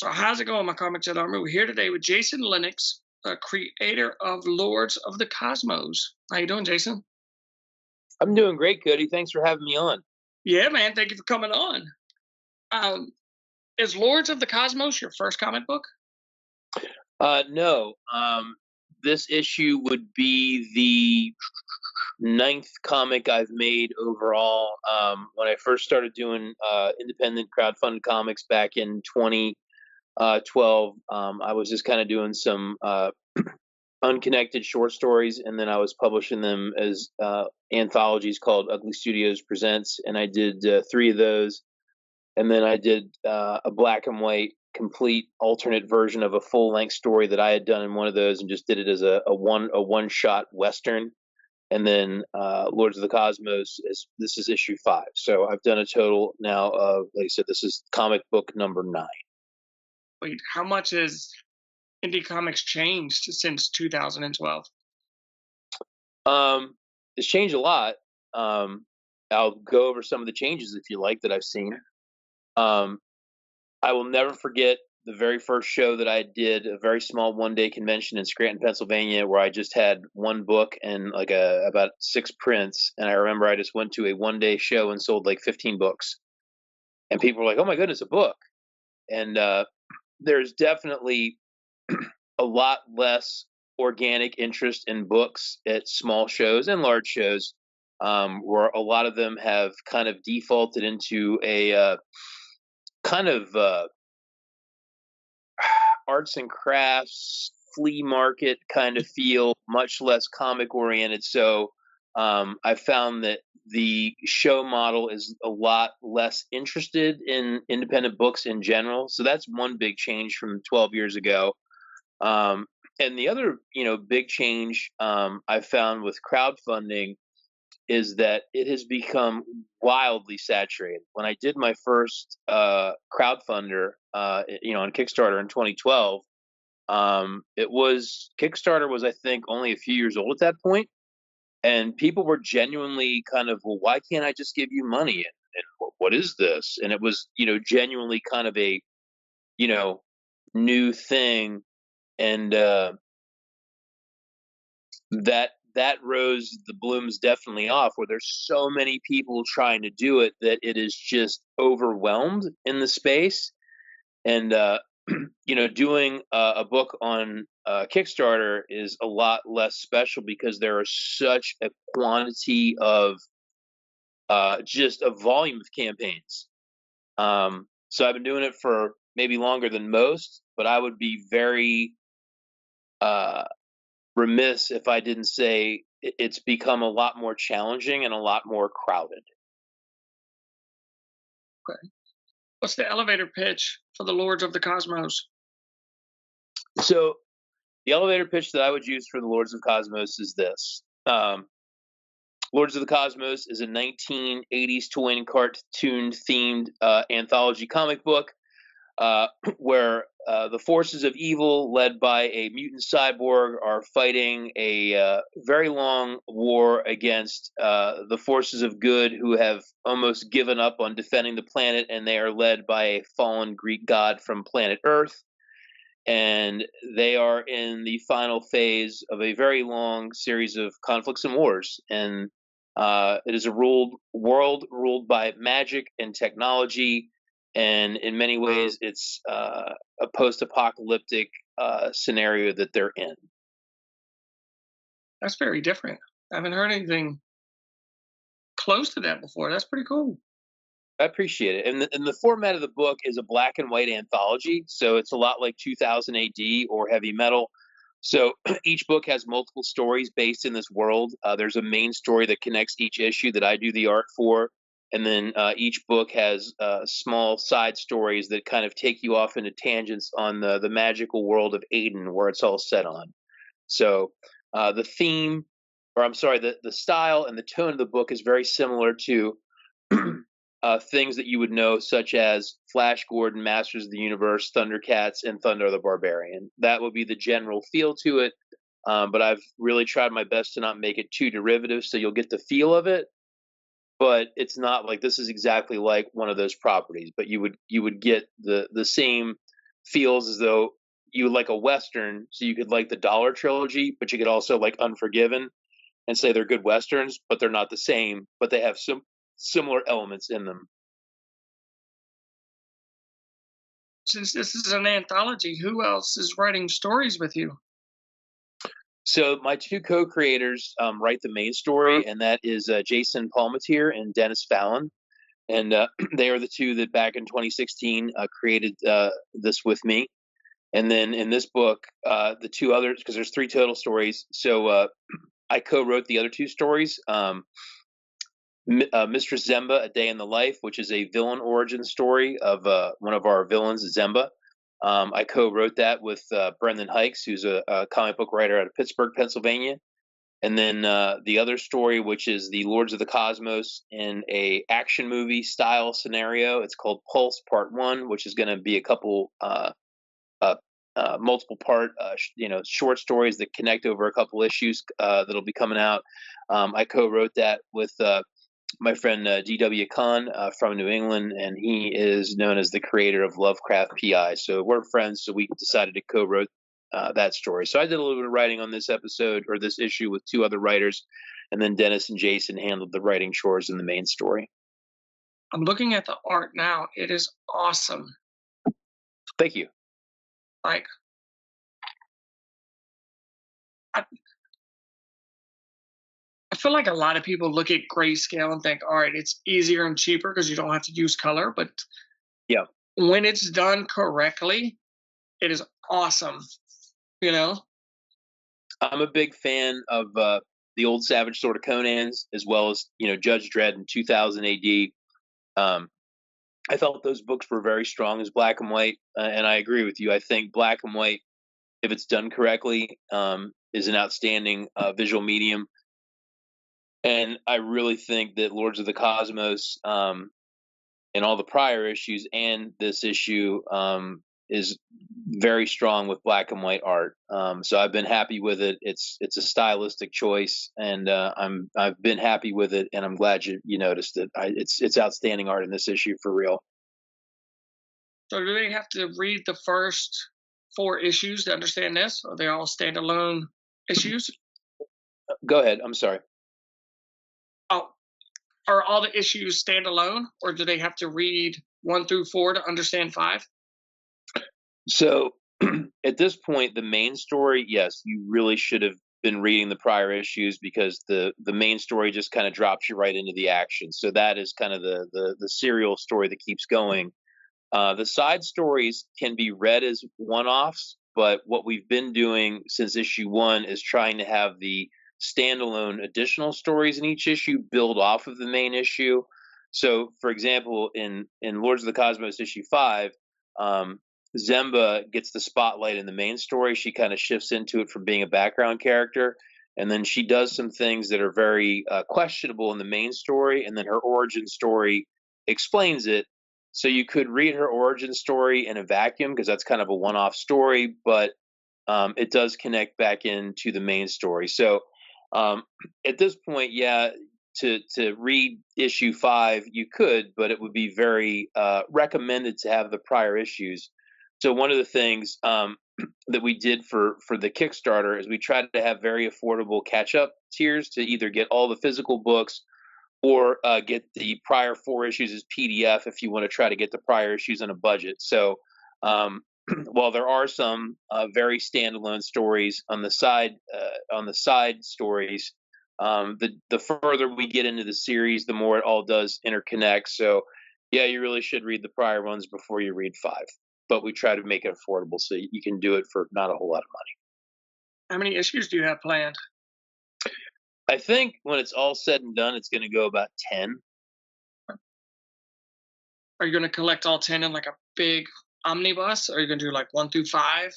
So how's it going, my comic chat army? We're here today with Jason Lennox, creator of Lords of the Cosmos. How you doing, Jason? I'm doing great, Cody. Thanks for having me on. Yeah, man. Thank you for coming on. Um, is Lords of the Cosmos your first comic book? No, this issue would be the ninth comic I've made overall. When I first started doing independent crowdfunded comics back in 2012, I was just kind of doing some unconnected short stories, and then I was publishing them as anthologies called Ugly Studios Presents, and I did three of those. And then I did a black and white complete alternate version of a full length story that I had done in one of those, and just did it as a one shot western. And then Lords of the Cosmos this is issue 5. So I've done a total now of, like I said, this is comic book number 9. Wait, how much has indie comics changed since 2012? It's changed a lot. I'll go over some of the changes if you like that I've seen. Um, I will never forget the very first show that I did, a very small one-day convention in Scranton, Pennsylvania, where I just had one book and like about 6 prints. And I remember I just went to a one-day show and sold like 15 books, and people were like, "Oh my goodness, a book!" And there's definitely a lot less organic interest in books at small shows and large shows, where a lot of them have kind of defaulted into a kind of arts and crafts flea market kind of feel, much less comic oriented. So I found that the show model is a lot less interested in independent books in general. So that's one big change from 12 years ago. And the other, big change I found with crowdfunding is that it has become wildly saturated. When I did my first crowdfunder, on Kickstarter in 2012, Kickstarter was, I think, only a few years old at that point, and people were genuinely kind of, well, why can't I just give you money? And what is this? And it was, genuinely kind of a, new thing, and that rose the blooms definitely off, where there's so many people trying to do it that it is just overwhelmed in the space. And doing a book on Kickstarter is a lot less special because there are such a quantity of just a volume of campaigns. So I've been doing it for maybe longer than most, but I would be very remiss if I didn't say it's become a lot more challenging and a lot more crowded. Okay. What's the elevator pitch for the Lords of the Cosmos? So the elevator pitch that I would use for the Lords of Cosmos is this. Lords of the Cosmos is a 1980s toy and cartoon themed anthology comic book where the forces of evil, led by a mutant cyborg, are fighting a very long war against the forces of good, who have almost given up on defending the planet, and they are led by a fallen Greek god from planet Earth. And they are in the final phase of a very long series of conflicts and wars. And it is a world ruled by magic and technology, and in many ways, it's a post-apocalyptic scenario that they're in. That's very different. I haven't heard anything close to that before. That's pretty cool. I appreciate it. And the format of the book is a black and white anthology, so it's a lot like 2000 AD or Heavy Metal. So each book has multiple stories based in this world. There's a main story that connects each issue that I do the art for. And then each book has small side stories that kind of take you off into tangents on the magical world of Aiden, where it's all set on. So the theme, or I'm sorry, the style and the tone of the book is very similar to things that you would know, such as Flash Gordon, Masters of the Universe, Thundercats, and Thunder the Barbarian. That would be the general feel to it. But I've really tried my best to not make it too derivative, so you'll get the feel of it. But it's not like this is exactly like one of those properties. But you would get the same feels as though you would like a Western, so you could like the Dollar Trilogy, but you could also like Unforgiven and say they're good Westerns, but they're not the same, but they have some similar elements in them. Since this is an anthology, who else is writing stories with you? So my two co-creators write the main story, and that is Jason Palmatier and Dennis Fallon. And they are the two that back in 2016 created this with me. And then in this book, the two others, because there's three total stories. So I co-wrote the other two stories. Mistress Zemba, A Day in the Life, which is a villain origin story of one of our villains, Zemba. I co-wrote that with Brendan Hikes, who's a comic book writer out of Pittsburgh, Pennsylvania. And then the other story, which is the Lords of the Cosmos in a action movie style scenario. It's called Pulse Part One, which is going to be a couple multiple part, short stories that connect over a couple issues that'll be coming out. I co-wrote that with my friend D.W. Kahn from New England, and he is known as the creator of Lovecraft PI. So we're friends, so we decided to co-wrote that story. So I did a little bit of writing on this episode or this issue with two other writers, and then Dennis and Jason handled the writing chores in the main story. I'm looking at the art now. It is awesome. Thank you. Like, I, I feel like a lot of people look at grayscale and think, all right, it's easier and cheaper because you don't have to use color. But Yeah. when it's done correctly, it is awesome. You know? I'm a big fan of the old Savage Sword of Conan's, as well as Judge Dredd in 2000 AD. I felt those books were very strong as black and white, and I agree with you. I think black and white, if it's done correctly, is an outstanding visual medium. And I really think that Lords of the Cosmos and all the prior issues and this issue is very strong with black and white art. So I've been happy with it. It's a stylistic choice, and I've been happy with it, and I'm glad you noticed it. It's outstanding art in this issue for real. So do they have to read the first 4 issues to understand this? Are they all standalone issues? Go ahead. I'm sorry. Oh, are all the issues standalone, or do they have to read 1 through 4 to understand 5? So at this point, the main story, yes, you really should have been reading the prior issues because the main story just kind of drops you right into the action. So that is kind of the serial story that keeps going. The side stories can be read as one-offs, but what we've been doing since issue 1 is trying to have the standalone additional stories in each issue build off of the main issue. So, for example, in Lords of the Cosmos issue 5, Zemba gets the spotlight in the main story. She kind of shifts into it from being a background character, and then she does some things that are very questionable in the main story, and then her origin story explains it. So you could read her origin story in a vacuum because that's kind of a one-off story, but it does connect back into the main story. So at this point, yeah, to read issue 5, you could, but it would be very recommended to have the prior issues. So one of the things that we did for the Kickstarter is we tried to have very affordable catch-up tiers to either get all the physical books or get the prior 4 issues as PDF if you want to try to get the prior issues on a budget. So while there are some very standalone stories on the side stories, the further we get into the series, the more it all does interconnect. So yeah, you really should read the prior ones before you read 5. But we try to make it affordable so you can do it for not a whole lot of money. How many issues do you have planned? I think when it's all said and done, it's going to go about 10. Are you going to collect all 10 in like a big omnibus? Or are you going to do like 1 through 5?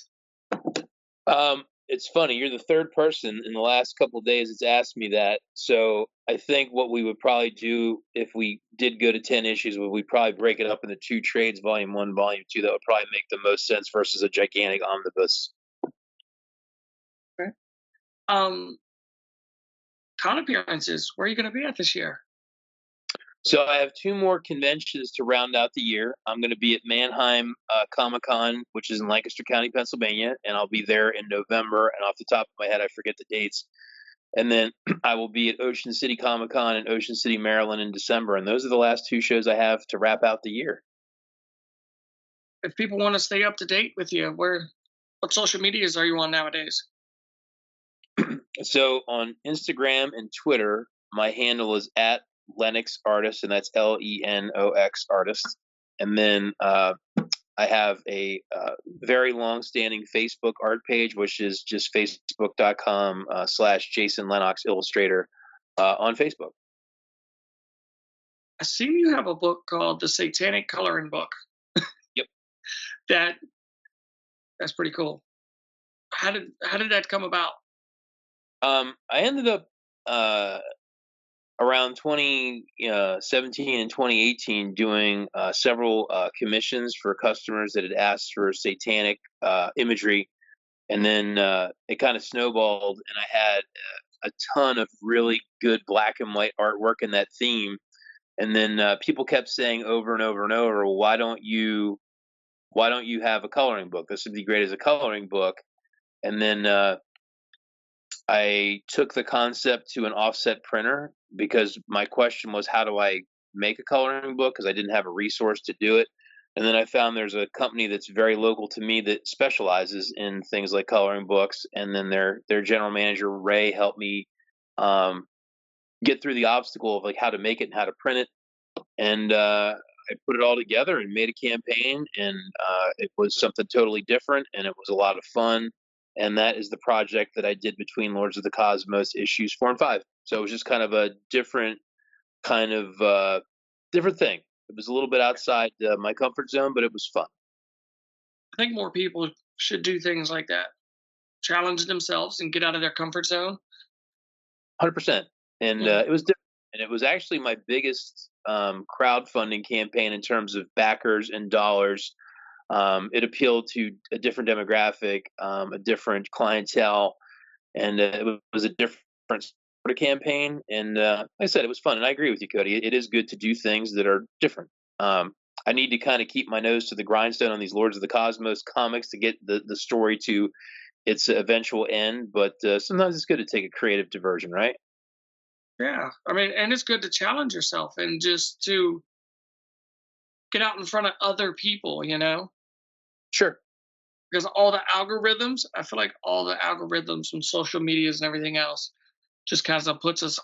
It's funny. You're the third person in the last couple of days that's asked me that. So I think what we would probably do if we did go to 10 issues, would we probably break it up into 2 trades, volume 1, volume 2. That would probably make the most sense versus a gigantic omnibus. Okay. Con appearances. Where are you going to be at this year? So I have 2 more conventions to round out the year. I'm gonna be at Mannheim, Comic-Con, which is in Lancaster County, Pennsylvania, and I'll be there in November, and off the top of my head, I forget the dates. And then I will be at Ocean City Comic-Con in Ocean City, Maryland in December, and those are the last 2 shows I have to wrap out the year. If people want to stay up to date with you, what social medias are you on nowadays? So on Instagram and Twitter, my handle is at Lenox Artist, and that's Lenox Artist. And then I have a very long-standing Facebook art page, which is just facebook.com slash Jason Lennox Illustrator on Facebook. I see you have a book called The Satanic Coloring Book. Yep. That that's pretty cool. How did that come about? I ended up around 2017 and 2018 doing several commissions for customers that had asked for satanic imagery, and then it kind of snowballed, and I had a ton of really good black and white artwork in that theme. And then people kept saying over and over and over, "Well, why don't you have a coloring book? This would be great as a coloring book." And then I took the concept to an offset printer because my question was, how do I make a coloring book? Because I didn't have a resource to do it. And then I found there's a company that's very local to me that specializes in things like coloring books. And then their general manager Ray helped me um, get through the obstacle of like how to make it and how to print it. And I put it all together and made a campaign, and it was something totally different, and it was a lot of fun. And that is the project that I did between Lords of the Cosmos issues 4 and 5. So it was just kind of a different kind of different thing. It was a little bit outside my comfort zone, but it was fun. I think more people should do things like that. Challenge themselves and get out of their comfort zone. 100%. And Yeah. it was different. And it was actually my biggest crowdfunding campaign in terms of backers and dollars. It appealed to a different demographic, a different clientele, and it was a different sort of campaign. And like I said, it was fun. And I agree with you, Cody. It is good to do things that are different. I need to kind of keep my nose to the grindstone on these Lords of the Cosmos comics to get the story to its eventual end. But sometimes it's good to take a creative diversion, right? Yeah. I mean, and it's good to challenge yourself and just to get out in front of other people. Sure. Because all the algorithms, I feel like all the algorithms from social medias and everything else just kind of puts us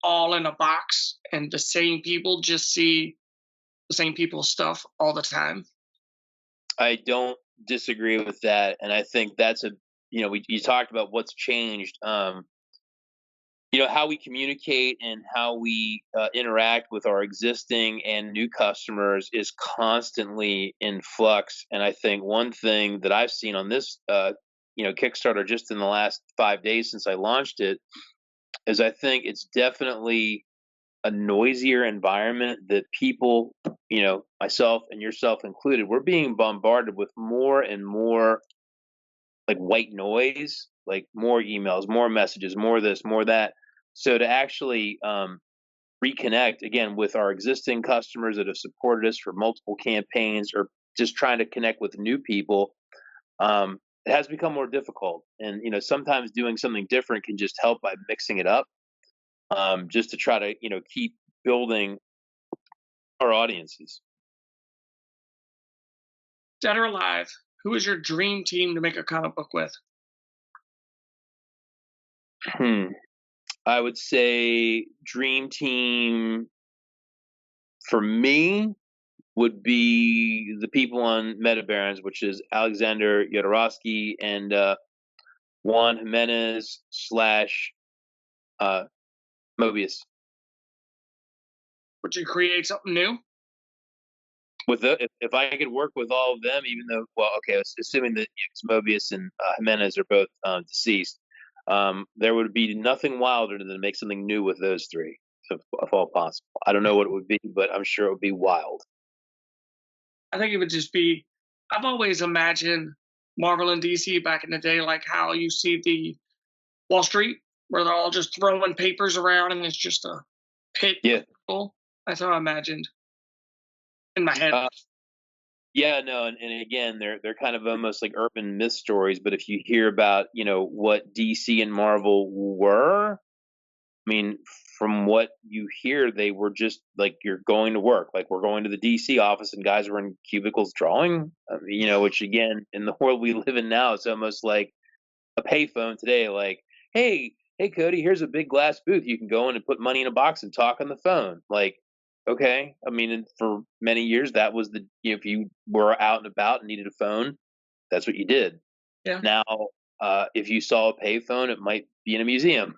all in a box, and the same people just see the same people's stuff all the time. I don't disagree with that, and I think that's you talked about what's changed. How we communicate and how we interact with our existing and new customers is constantly in flux. And I think one thing that I've seen on this, Kickstarter just in the last 5 days since I launched it, is I think it's definitely a noisier environment that people, myself and yourself included, we're being bombarded with more and more like white noise, like more emails, more messages, more this, more that. So to actually reconnect again with our existing customers that have supported us for multiple campaigns, or just trying to connect with new people, it has become more difficult. And sometimes doing something different can just help by mixing it up, just to try to keep building our audiences. Dead or alive, who is your dream team to make a comic book with? Hmm. I would say dream team for me would be the people on Meta Barons, which is Alexander Jodorowsky and Juan Jimenez slash uh, Mobius. Would you create something new? If I could work with all of them, even though, well, okay, assuming that Mobius and Jimenez are both deceased, there would be nothing wilder than to make something new with those three, if all possible. I don't know what it would be, but I'm sure it would be wild. I think it would just be. I've always imagined Marvel and DC back in the day, like how you see the Wall Street, where they're all just throwing papers around and it's just a pit of Yeah, people. That's how I imagined in my head. Uh, yeah, no, and again, they're kind of almost like urban myth stories. But if you hear about, what DC and Marvel were, I mean, from what you hear, they were just like you're going to work, like we're going to the DC office, and guys were in cubicles drawing. Which again, in the world we live in now, it's almost like a payphone today. Like, hey, Cody, here's a big glass booth. You can go in and put money in a box and talk on the phone. Like, okay. I mean, and for many years, that was if you were out and about and needed a phone, that's what you did. Yeah. Now, if you saw a payphone, it might be in a museum.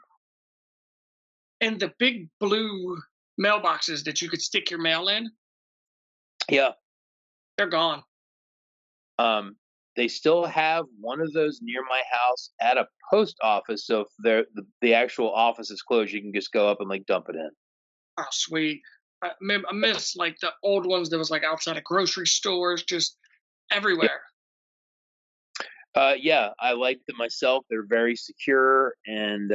And the big blue mailboxes that you could stick your mail in, Yeah. they're gone. Um, they still have one of those near my house at a post office. So if the actual office is closed, you can just go up and like dump it in. Oh, sweet. I miss like the old ones that was like outside of grocery stores, just Yeah. everywhere. Yeah, I like them myself. They're very secure, and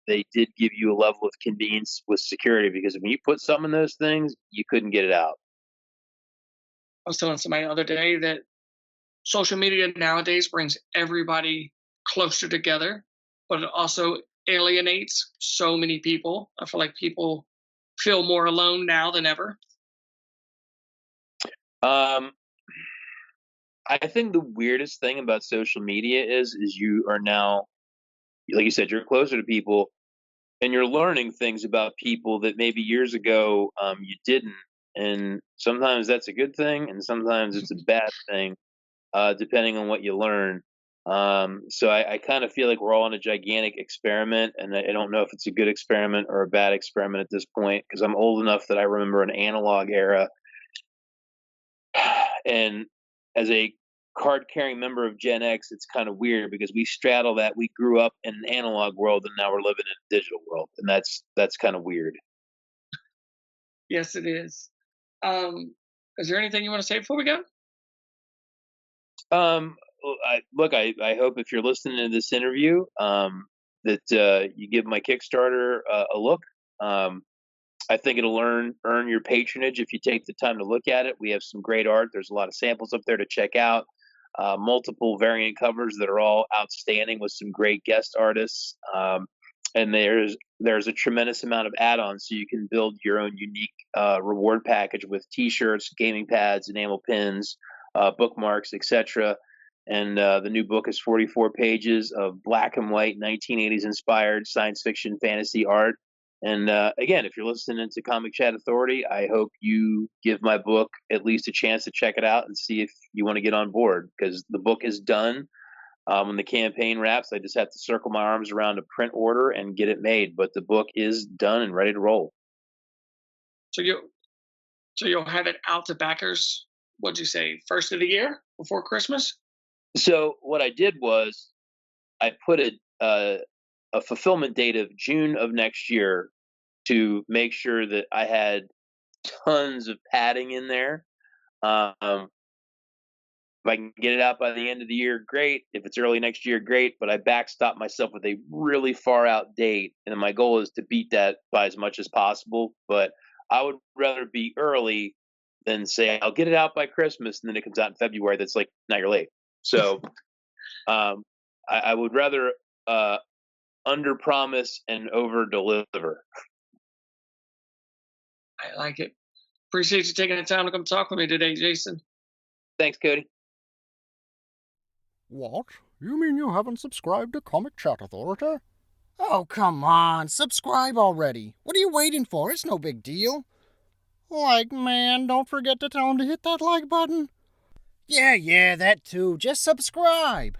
they did give you a level of convenience with security because when you put some in those things, you couldn't get it out. I was telling somebody the other day that social media nowadays brings everybody closer together, but it also alienates so many people. I feel like people feel more alone now than ever. Um, I think the weirdest thing about social media is you are now, like you said, you're closer to people, and you're learning things about people that maybe years ago you didn't. And sometimes that's a good thing, and sometimes it's a bad thing, depending on what you learn. So I kind of feel like we're all in a gigantic experiment, and I don't know if it's a good experiment or a bad experiment at this point because I'm old enough that I remember an analog era. And as a card carrying member of Gen X, it's kind of weird because we straddle that. We grew up in an analog world, and now we're living in a digital world, and that's kind of weird. Yes, it is. Um, is there anything you want to say before we go? I hope if you're listening to this interview, that you give my Kickstarter a look. Um, I think it'll earn your patronage if you take the time to look at it. We have some great art. There's a lot of samples up there to check out. Multiple variant covers that are all outstanding with some great guest artists. And there's a tremendous amount of add-ons, so you can build your own unique reward package with T-shirts, gaming pads, enamel pins, bookmarks, etc. And the new book is 44 pages of black and white 1980s inspired science fiction fantasy art. And again, if you're listening to Comic Chat Authority, I hope you give my book at least a chance to check it out and see if you want to get on board because the book is done. When the campaign wraps, I just have to circle my arms around a print order and get it made. But the book is done and ready to roll. So you so you'll have it out to backers. What'd you say? First of the year before Christmas? So what I did was I put a fulfillment date of June of next year to make sure that I had tons of padding in there. Um, if I can get it out by the end of the year, great. If it's early next year, great. But I backstop myself with a really far out date, and my goal is to beat that by as much as possible. But I would rather be early than say I'll get it out by Christmas and then it comes out in February. That's like now you're late. So um, I would rather under promise and over deliver. I like it. Appreciate you taking the time to come talk with me today, Jason. Thanks, Cody. What? You mean you haven't subscribed to Comic Chat Authority? Oh, come on, subscribe already. What are you waiting for? It's no big deal. Like, man, don't forget to tell him to hit that like button. Yeah, that too. Just subscribe.